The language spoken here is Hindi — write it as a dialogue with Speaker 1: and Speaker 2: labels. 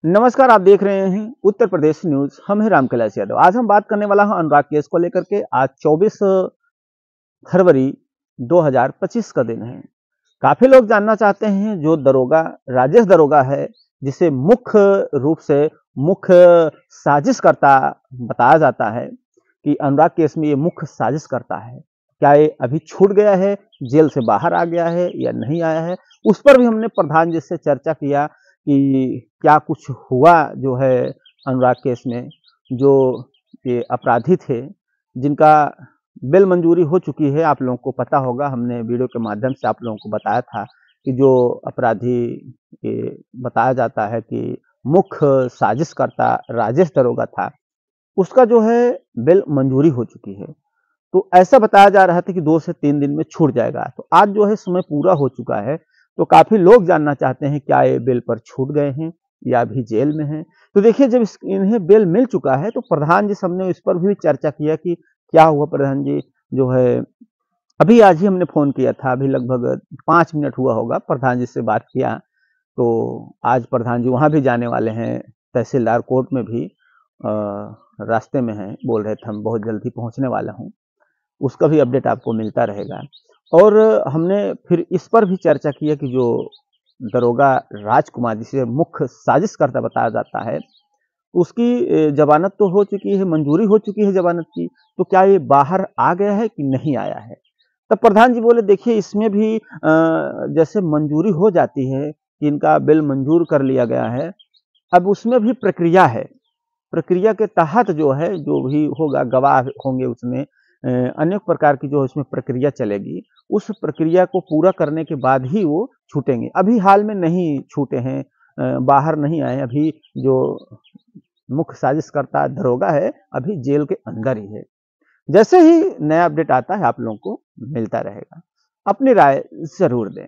Speaker 1: नमस्कार, आप देख रहे हैं उत्तर प्रदेश न्यूज। हम हैं राम कैलाश यादव। आज हम बात करने वाला हूं अनुराग केस को लेकर के। आज 24 फरवरी 2025 का दिन है। काफी लोग जानना चाहते हैं, जो दरोगा राजेश दरोगा है, जिसे मुख्य रूप से मुख्य साजिशकर्ता बताया जाता है कि अनुराग केस में ये मुख्य साजिश करता है। क्या ये अभी छूट गया है, जेल से बाहर आ गया है या नहीं आया है, उस पर भी हमने प्रधान जी से चर्चा किया कि क्या कुछ हुआ जो है अनुराग केस में। जो ये अपराधी थे, जिनका बिल मंजूरी हो चुकी है, आप लोगों को पता होगा, हमने वीडियो के माध्यम से आप लोगों को बताया था कि जो अपराधी ये बताया जाता है कि मुख्य साजिशकर्ता राजेश दरोगा था, उसका जो है बिल मंजूरी हो चुकी है। तो ऐसा बताया जा रहा था कि 2 से 3 दिन में छूट जाएगा। तो आज जो है समय पूरा हो चुका है। तो काफ़ी लोग जानना चाहते हैं, क्या ये बेल पर छूट गए हैं या अभी जेल में हैं? तो देखिए, जब इन्हें बेल मिल चुका है तो प्रधान जी सबने इस पर भी चर्चा किया कि क्या हुआ प्रधान जी जो है। अभी आज ही हमने फ़ोन किया था, अभी लगभग 5 मिनट हुआ होगा प्रधान जी से बात किया। तो आज प्रधान जी वहाँ भी जाने वाले हैं, तहसीलदार कोर्ट में भी रास्ते में हैं, बोल रहे थे हम बहुत जल्दी पहुँचने वाला हूँ। उसका भी अपडेट आपको मिलता रहेगा। और हमने फिर इस पर भी चर्चा की है कि जो दरोगा राजकुमार, जिसे मुख्य साजिशकर्ता बताया जाता है, उसकी जमानत तो हो चुकी है, मंजूरी हो चुकी है जमानत की, तो क्या ये बाहर आ गया है कि नहीं आया है? तब प्रधान जी बोले, देखिए इसमें भी जैसे मंजूरी हो जाती है कि इनका बिल मंजूर कर लिया गया है, अब उसमें भी प्रक्रिया है। प्रक्रिया के तहत जो है, जो भी होगा, गवाह होंगे उसमें, अनेक प्रकार की जो इसमें प्रक्रिया चलेगी, उस प्रक्रिया को पूरा करने के बाद ही वो छूटेंगे। अभी हाल में नहीं छूटे हैं, बाहर नहीं आए। अभी जो मुख्य साजिशकर्ता दरोगा है, अभी जेल के अंदर ही है। जैसे ही नया अपडेट आता है, आप लोगों को मिलता रहेगा। अपनी राय ज़रूर दें।